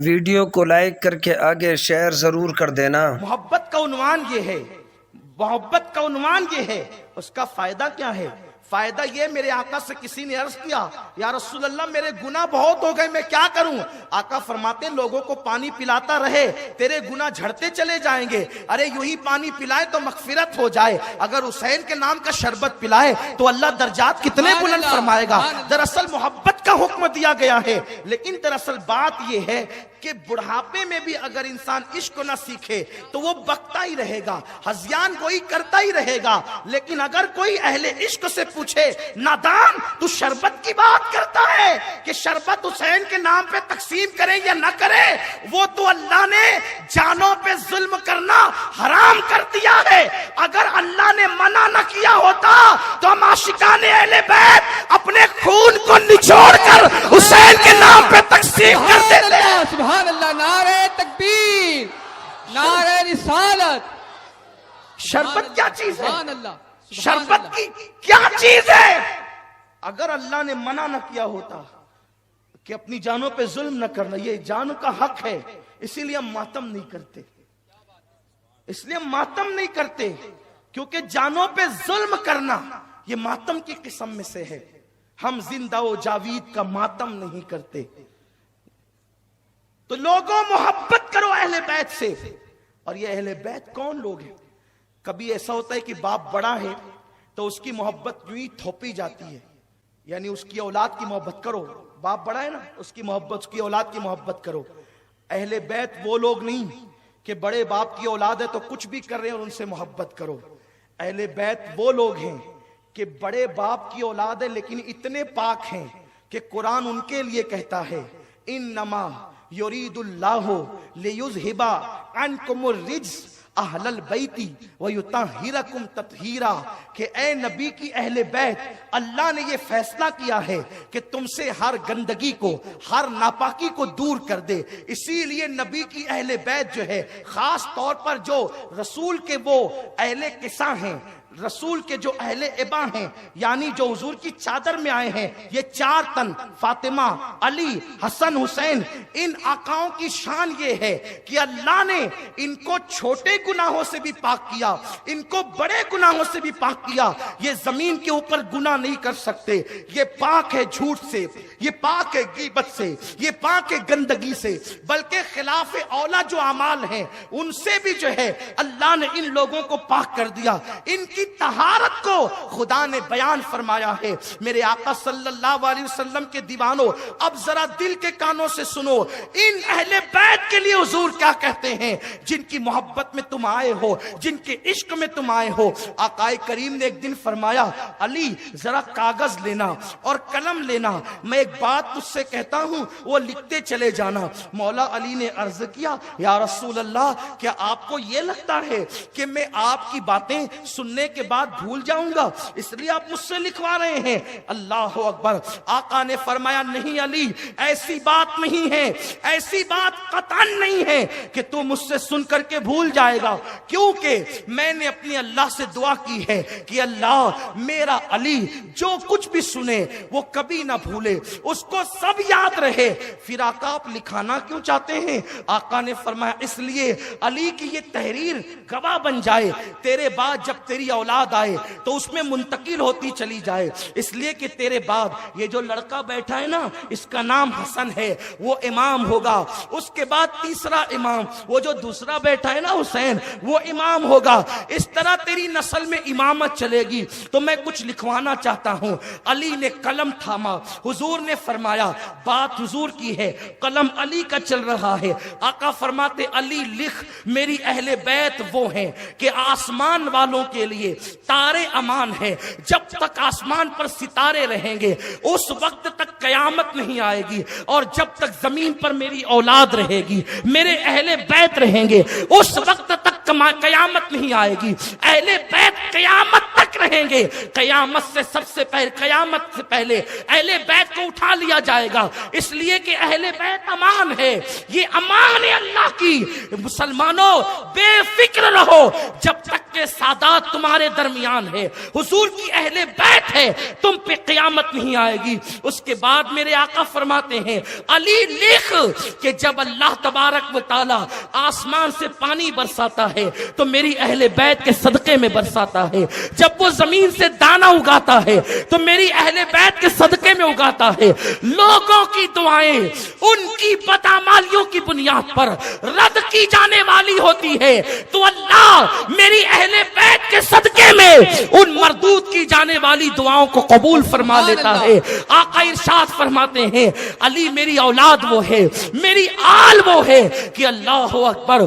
Video کو like کر کے آگے شیئر ضرور کر دینا۔ محبت کا عنوان یہ ہے، محبت کا عنوان یہ ہے، اس کا فائدہ کیا ہے؟ فائدہ یہ، میرے آقا سے کسی نے عرض کیا یا رسول اللہ میرے گناہ بہت ہو گئے، میں کیا کروں؟ آقا فرماتے ہیں لوگوں کو پانی پلاتا رہے، تیرے گناہ جھڑتے چلے جائیں گے۔ ارے یوں ہی پانی پلائے تو مغفرت ہو جائے، اگر حسین کے نام کا شربت پلائے تو اللہ درجات کتنے بلند فرمائے گا۔ دراصل محبت کا حکم دیا گیا ہے، لیکن دراصل بات یہ ہے کہ بڑھاپے میں بھی اگر انسان عشق نہ سیکھے تو وہ بکتا ہی رہے گا، ہذیان گوئی کرتا ہی رہے گا۔ لیکن اگر کوئی اہل عشق سے پوچھے نادان تو شربت کی بات کرتا ہے کہ شربت حسین کے نام پہ تقسیم کریں یا نہ کریں، وہ تو اللہ نے جانوں پہ ظلم کرنا حرام کر دیا ہے۔ اگر اللہ نے منع نہ کیا ہوتا تو ہم عاشقان اہل بیت اپنے خون کو نچوڑ کر حسین کے نام پہ تقسیم کر دیتے ہیں۔ سبحان اللہ، نعرہ تکبیر، نعرہ رسالت۔ شربت کیا چیز ہے؟ سبحان اللہ، شربت کی کیا چیز ہے؟ اگر اللہ نے منع نہ کیا ہوتا کہ اپنی جانوں پہ ظلم نہ کرنا، یہ جانوں کا حق ہے، اسی لیے ہم ماتم نہیں کرتے، اس لیے ہم ماتم نہیں کرتے، کیونکہ جانوں پہ ظلم کرنا یہ ماتم کی قسم میں سے ہے۔ ہم زندہ و جاوید کا ماتم نہیں کرتے۔ تو لوگوں محبت کرو اہل بیت سے۔ اور یہ اہل بیت کون لوگ ہیں؟ کبھی ایسا ہوتا ہے کہ باپ بڑا ہے تو اس کی محبت یوں ہی تھوپی جاتی ہے، یعنی اس کی اولاد کی محبت کرو، باپ بڑا ہے نا، اس کی محبت، اس کی اولاد کی محبت کرو۔ اہل بیت وہ لوگ نہیں کہ بڑے باپ کی اولاد ہے تو کچھ بھی کر رہے ہیں اور ان سے محبت کرو۔ اہل بیت وہ لوگ ہیں کہ بڑے باپ کی اولاد ہے لیکن اتنے پاک ہیں کہ قرآن ان کے لیے کہتا ہے انما یرید اللہ لیذھب عنکم الرجس اہل البیت ویطہرکم تطہیرا، کہ اے نبی کی اہل بیت، اللہ نے یہ فیصلہ کیا ہے کہ تم سے ہر گندگی کو، ہر ناپاکی کو دور کر دے۔ اسی لیے نبی کی اہل بیت جو ہے، خاص طور پر جو رسول کے وہ اہل قصہ ہیں، رسول کے جو اہل ابا ہیں، یعنی جو حضور کی چادر میں آئے ہیں، یہ چار تن فاطمہ، علی، حسن، حسین، ان آقاؤں کی شان یہ ہے کہ اللہ نے ان کو چھوٹے گناہوں سے بھی پاک کیا، ان کو بڑے گناہوں سے بھی پاک کیا۔ یہ زمین کے اوپر گناہ نہیں کر سکتے، یہ پاک ہے جھوٹ سے، یہ پاک ہے غیبت سے، یہ پاک ہے گندگی سے، بلکہ خلاف اولا جو اعمال ہیں ان سے بھی جو ہے اللہ نے ان لوگوں کو پاک کر دیا۔ ان کی طہارت کو خدا نے بیان فرمایا ہے۔ میرے آقا صلی اللہ علیہ وسلم کے دیوانوں، اب ذرا دل کے کانوں سے سنو، ان اہل بیت کے لیے حضور کیا کہتے ہیں، جن کی محبت میں تم آئے ہو، جن کے عشق میں تم آئے ہو۔ آقا کریم نے ایک دن فرمایا علی ذرا کاغذ لینا اور قلم لینا، میں ایک بات تجھ سے کہتا ہوں وہ لکھتے چلے جانا۔ مولا علی نے عرض کیا یا رسول اللہ، کیا آپ کو یہ لگتا ہے کہ میں آپ کی باتیں سننے کے بعد بھول جاؤں گا، اس لیے آپ مجھ سے لکھوا رہے ہیں؟ اللہ اکبر۔ آقا نے فرمایا نہیں علی، ایسی بات نہیں ہے، ایسی بات قطعاً نہیں ہے کہ تو مجھ سے سن کر کے بھول جائے گا، کیونکہ میں نے اپنی اللہ سے دعا کی ہے کہ اللہ میرا علی جو کچھ بھی سنے وہ کبھی نہ بھولے، اس کو سب یاد رہے۔ پھر آقا آپ لکھانا کیوں چاہتے ہیں؟ آقا نے فرمایا اس لیے علی کی یہ تحریر گواہ بن جائے، تیرے بعد جب تیری اولاد آئے تو اس میں منتقل ہوتی چلی جائے، اس لیے کہ تیرے بعد یہ جو لڑکا بیٹھا ہے نا، اس کا نام حسن ہے، وہ امام ہوگا، اس کے بعد تیسرا امام، وہ جو دوسرا بیٹھا ہے نا حسین، وہ امام ہوگا، اس طرح تیری نسل میں امامت چلے گی۔ تو میں کچھ لکھوانا چاہتا ہوں۔ علی نے قلم تھاما، حضور نے فرمایا بات حضور کی ہے، قلم علی کا چل رہا ہے۔ آقا فرماتے علی لکھ، میری اہل بیت وہ ہیں کہ آسمان والوں کے لیے تارے امان ہے، جب تک آسمان پر ستارے رہیں گے اس وقت تک قیامت نہیں آئے گی، اور جب تک زمین پر میری اولاد رہے گی، میرے اہل بیت رہیں گے، اس وقت تک قیامت نہیں آئے گی۔ اہل بیت قیامت تک رہیں گے، قیامت سے پہلے اہل بیت کو اٹھا لیا جائے گا، اس لیے کہ اہل بیت امان ہے، یہ امان ہے اللہ کی۔ مسلمانوں بے فکر رہو، جب تک کے سادات تمہارے درمیان ہے، حضور کی اہل بیت ہے، تم پہ قیامت نہیں آئے گی۔ اس کے بعد میرے آقا فرماتے ہیں علی لکھ کہ جب اللہ تبارک و تعالی آسمان سے پانی برساتا ہے تو میری اہل بیت کے صدقے میں برساتا ہے، جب وہ زمین سے دانا اگاتا ہے تو میری اہل بیت کے صدقے میں اگاتا ہے۔ لوگوں کی دعائیں ان کی بدعمالیوں کی بنیاد پر رد کی جانے والی ہوتی ہے تو اللہ میری اہل بیت کے صدقے میں ان مردود کی جانے والی دعاؤں کو قبول فرما لیتا ہے۔ آقا ارشاد فرماتے ہیں علی میری اولاد وہ ہے، میری آل وہ ہے کہ اللہ اکبر،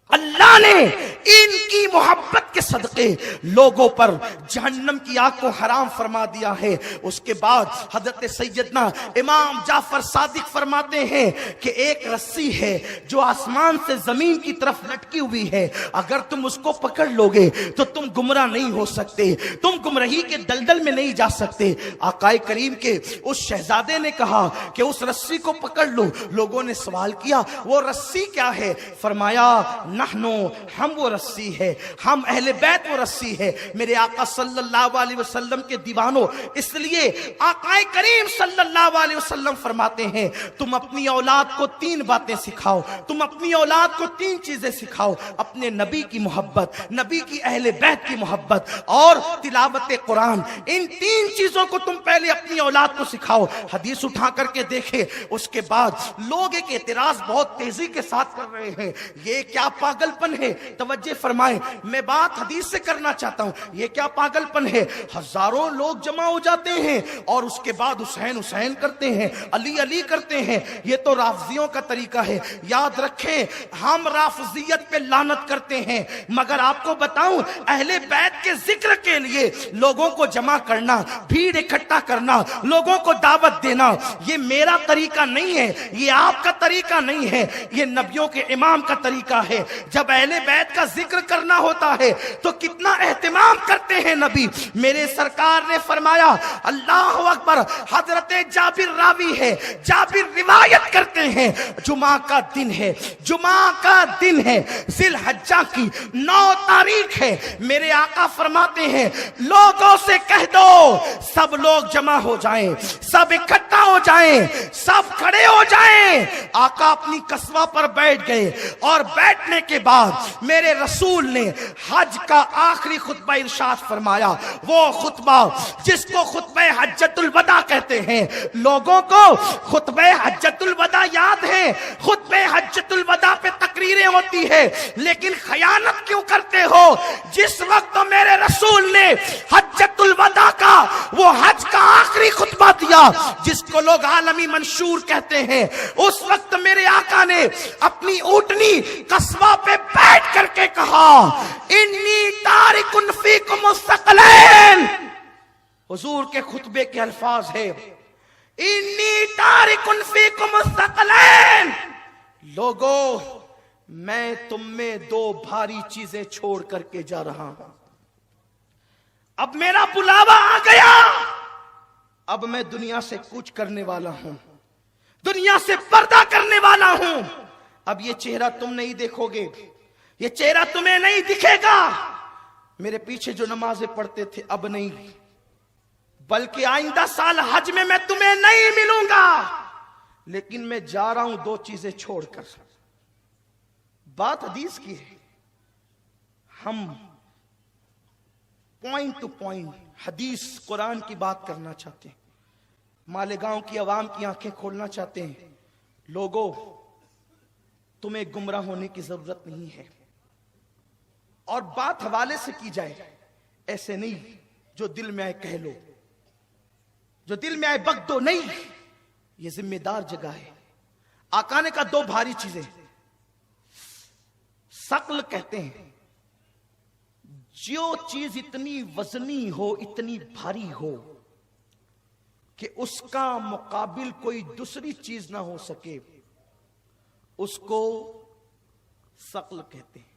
اللہ نے ان کی محبت کے صدقے لوگوں پر جہنم کی آگ کو حرام فرما دیا ہے۔ اس کے بعد حضرت سیدنا امام جعفر صادق فرماتے ہیں کہ ایک رسی ہے جو آسمان سے زمین کی طرف لٹکی ہوئی ہے، اگر تم اس کو پکڑ لوگے تو تم گمراہ نہیں ہو سکتے، تم گمراہی کے دلدل میں نہیں جا سکتے۔ آقا کریم کے اس شہزادے نے کہا کہ اس رسی کو پکڑ لو۔ لوگوں نے سوال کیا وہ رسی کیا ہے؟ فرمایا نحنو، ہم وہ رسی ہے، ہم اہل بیت وہ رسی ہے۔ میرے آقا صلی اللہ علیہ وسلم کے دیوانوں، اس لیے آقا کریم صلی اللہ علیہ وسلم فرماتے ہیں تم اپنی اولاد کو 3 باتیں سکھاؤ، تم اپنی اولاد کو 3 چیزیں سکھاؤ، اپنے نبی کی محبت، نبی کی اہل بیت کی محبت اور تلاوت قرآن۔ ان 3 چیزوں کو تم پہلے اپنی اولاد کو سکھاؤ۔ حدیث اٹھا کر کے دیکھے، اس کے بعد لوگ ایک اعتراض بہت تیزی کے ساتھ کر رہے ہیں، یہ کیا پاگل پن ہے؟ توجہ فرمائیں، میں بات حدیث سے کرنا چاہتا ہوں، یہ کیا پاگل پن ہے؟ ہزاروں لوگ جمع ہو جاتے ہیں اور اس کے بعد حسین حسین کرتے ہیں، علی علی کرتے ہیں، یہ تو رافضیوں کا طریقہ ہے۔ یاد رکھیں ہم رافضیت پہ لعنت کرتے ہیں، مگر آپ کو بتاؤں اہل بیت کے ذکر کے لیے لوگوں کو جمع کرنا، بھیڑ اکٹھا کرنا، لوگوں کو دعوت دینا، یہ میرا طریقہ نہیں ہے، یہ آپ کا طریقہ نہیں ہے، یہ نبیوں کے امام کا طریقہ ہے۔ جب اہل بیت کا ذکر کرنا ہوتا ہے تو کتنا اہتمام کرتے ہیں نبی۔ میرے سرکار نے فرمایا اللہ اکبر، حضرت جابر راوی ہے، جابر روایت کرتے ہیں جمعہ کا دن ہے، جمعہ کا دن ہے، ذی الحجہ کی 9 تاریخ ہے۔ میرے آقا فرماتے ہیں لوگوں سے کہہ دو سب لوگ جمع ہو جائیں، سب اکٹھا ہو جائیں، سب کھڑے ہو جائیں۔ آقا اپنی قصبہ پر بیٹھ گئے اور بیٹھنے کے بعد میرے رسول نے حج کا آخری خطبہ ارشاد فرمایا، وہ خطبہ جس کو خطبہ حجۃ الوداع کہتے ہیں۔ لوگوں کو خطبہ حجۃ الوداع یاد ہے، خطبہ حجۃ الوداع پہ تقریریں ہوتی ہے، لیکن خیانت کیوں کرتے ہو؟ جس وقت میرے رسول نے حجۃ الوداع کا وہ حج کا آخری خطبہ دیا جس کو لوگ عالمی منشور کہتے ہیں، اس وقت میرے آقا نے اپنی اونٹنی قصبہ پہ بیٹھ کر کے کہا انی تارک فیکم الثقلین۔ حضور کے خطبے کے الفاظ ہے انی تارک فیکم الثقلین، لوگو میں تم میں 2 بھاری چیزیں چھوڑ کر کے جا رہا ہوں، اب میرا بلاوا آ گیا، اب میں دنیا سے کوچ کرنے والا ہوں، دنیا سے پردہ کرنے والا ہوں۔ اب یہ چہرہ تم نہیں دیکھو گے، یہ چہرہ تمہیں نہیں دکھے گا، میرے پیچھے جو نمازیں پڑھتے تھے اب نہیں، بلکہ آئندہ سال حج میں تمہیں نہیں ملوں گا، لیکن میں جا رہا ہوں 2 چیزیں چھوڑ کر۔ بات حدیث کی ہے، ہم پوائنٹ ٹو پوائنٹ حدیث قرآن کی بات کرنا چاہتے ہیں، مالیگاؤں کی عوام کی آنکھیں کھولنا چاہتے ہیں۔ لوگوں تمہیں گمراہ ہونے کی ضرورت نہیں ہے، اور بات حوالے سے کی جائے، ایسے نہیں جو دل میں آئے کہہ لو، جو دل میں آئے بک دو، نہیں، یہ ذمہ دار جگہ ہے۔ آقا نے کہا 2 بھاری چیزیں، ثقل کہتے ہیں جو چیز اتنی وزنی ہو، اتنی بھاری ہو کہ اس کا مقابل کوئی دوسری چیز نہ ہو سکے، اس کو ثقل کہتے ہیں،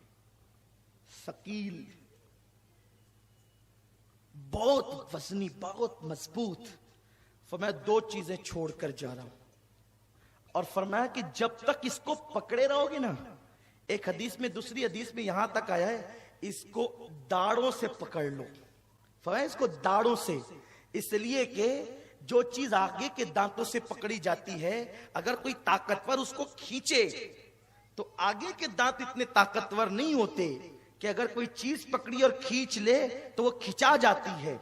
ثقیل، بہت وزنی، بہت مضبوط۔ فرمایا 2 چیزیں چھوڑ کر جا رہا ہوں، اور فرمایا کہ جب تک اس کو پکڑے رہو گے نا، ایک حدیث میں، دوسری حدیث میں یہاں تک آیا ہے اس کو داڑوں سے پکڑ لو. فرمایا اس کو داڑوں سے، اس لیے کہ جو چیز آگے کے دانتوں سے پکڑی جاتی ہے اگر کوئی طاقتور اس کو کھینچے تو آگے کے دانت اتنے طاقتور نہیں ہوتے کہ اگر کوئی چیز پکڑی اور کھینچ لے تو وہ کھچا جاتی ہے.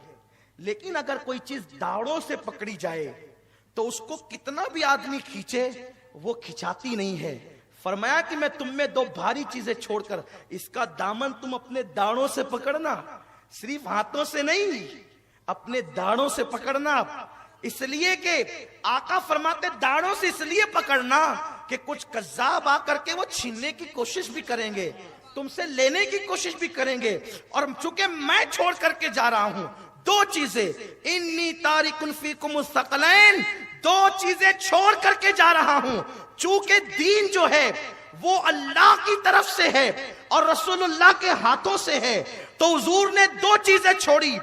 لیکن اگر کوئی چیز داڑوں سے پکڑی جائے تو اس کو کتنا بھی آدمی کھینچے وہ کھچاتی نہیں ہے. فرمایا کہ میں تم میں دو بھاری چیزیں چھوڑ کر، اس کا دامن تم اپنے داڑوں سے پکڑنا، صرف ہاتھوں سے نہیں، اپنے داڑوں سے پکڑنا. اس لیے کہ آقا فرماتے داڑوں سے اس لیے پکڑنا کہ کچھ کذاب آ کر کے وہ چھیننے کی کوشش بھی کریں گے، تم سے لینے کی کوشش بھی کریں گے. اور چونکہ میں چھوڑ کر کے جا رہا ہوں دو چیزیں، انی تارک فیکم الثقلین، دو چیزیں چھوڑ کر کے جا رہا ہوں. چونکہ دین جو ہے وہ اللہ کی طرف سے ہے اور رسول اللہ کے ہاتھوں سے ہے، تو حضور نے دو چیزیں چھوڑی،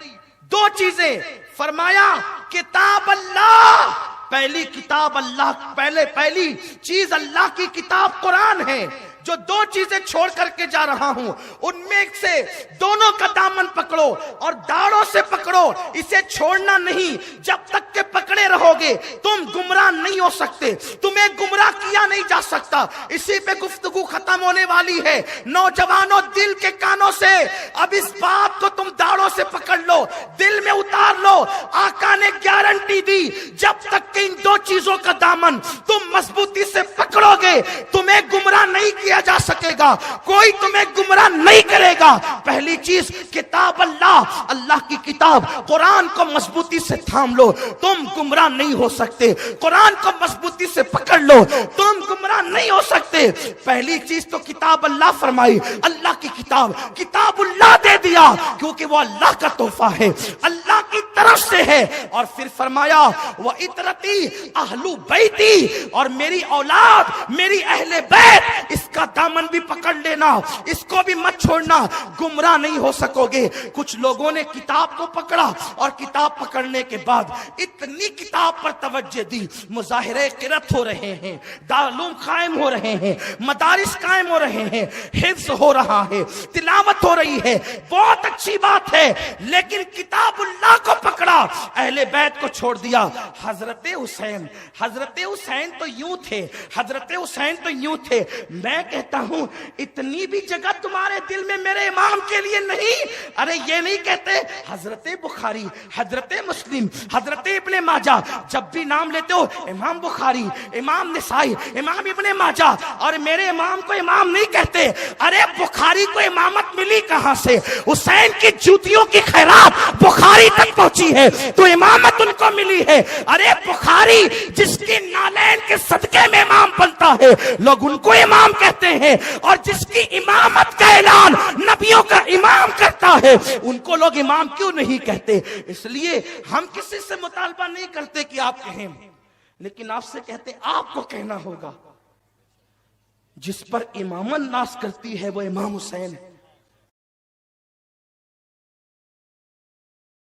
دو چیزیں. فرمایا کتاب اللہ، پہلی کتاب اللہ، پہلی چیز اللہ کی کتاب قرآن ہے. جو دو چیزیں چھوڑ کر کے جا رہا ہوں ان میں سے دونوں کا دامن پکڑو اور داڑوں سے پکڑو، اسے چھوڑنا نہیں. جب تک کہ پکڑے رہو گے تم گمراہ نہیں ہو سکتے، تمہیں گمراہ کیا نہیں جا سکتا. اسی پہ گفتگو ختم ہونے والی ہے. نوجوانوں دل کے کانوں سے اب اس بات کو تم داڑوں سے پکڑ لو، دل میں اتار لو. آقا نے گارنٹی دی جب تک کہ ان دو چیزوں کا دامن تم مضبوطی سے پکڑو گے تمہیں گمراہ نہیں کیا جا سکے گا، کوئی تمہیں گمراہ نہیں کرے گا. پہلی چیز کتاب اللہ، اللہ کی کتاب قرآن کو مضبوطی سے تھام لو، تم گمراہ نہیں ہو سکتے. قرآن کو مضبوطی سے پکڑ لو، تم گمراہ نہیں ہو سکتے. پہلی چیز تو کتاب اللہ فرمائی، اللہ کی کتاب، کتاب اللہ دے دیا کیونکہ وہ اللہ کا تحفہ ہے، اللہ کی طرف سے ہے. اور پھر فرمایا وَإِتْرَتِي اہل بیتی، اور میری اولاد، میری اہل بیت، اس کا دامن بھی پکڑ لینا، اس کو بھی مت چھوڑنا، گمراہ نہیں ہو سکو گے. کچھ لوگوں نے کتاب کو پکڑا اور کتاب پکڑنے کے بعد اتنی کتاب پر توجہ دی، مظاہرے قرأت ہو رہے ہیں، دارالعلوم قائم ہو رہے ہیں، مدارس قائم ہو رہے ہیں، حفظ ہو رہا ہے، تلاوت ہو رہی ہے، بہت اچھی بات ہے. لیکن کتاب اللہ کو پکڑا، اہل بیت کو چھوڑ دیا. حضرت حسین تو یوں تھے، حضرت حسین تو یوں تھے. میں کہتا ہوں اتنی بھی جگہ تمہارے دل میں میرے امام کے لیے نہیں. ارے یہ نہیں کہتے حضرت بخاری، حضرت مسلم، حضرت ابن ماجہ، جب بھی نام لیتے ہو امام بخاری، امام نسائی، امام ابن ماجہ، اور میرے امام کو امام نہیں کہتے. ارے بخاری کو امامت ملی کہاں سے؟ حسین کی جوتیوں کی خیرات بخاری تک پہنچی ہے تو امامت ان کو ملی ہے. ارے بخاری جس کی نالین کے صدقے میں امام بنتا ہے لوگ ان کو امام کہتے ہیں، اور جس کی امامت کا اعلان نبیوں کا امام کرتا ہے ان کو لوگ امام کیوں نہیں کہتے؟ اس لیے ہم کسی سے مطالبہ نہیں کرتے کہ آپ کہیں، لیکن آپ سے کہتے آپ کو کہنا ہوگا. جس پر امامت ناز کرتی ہے وہ امام حسین ہے.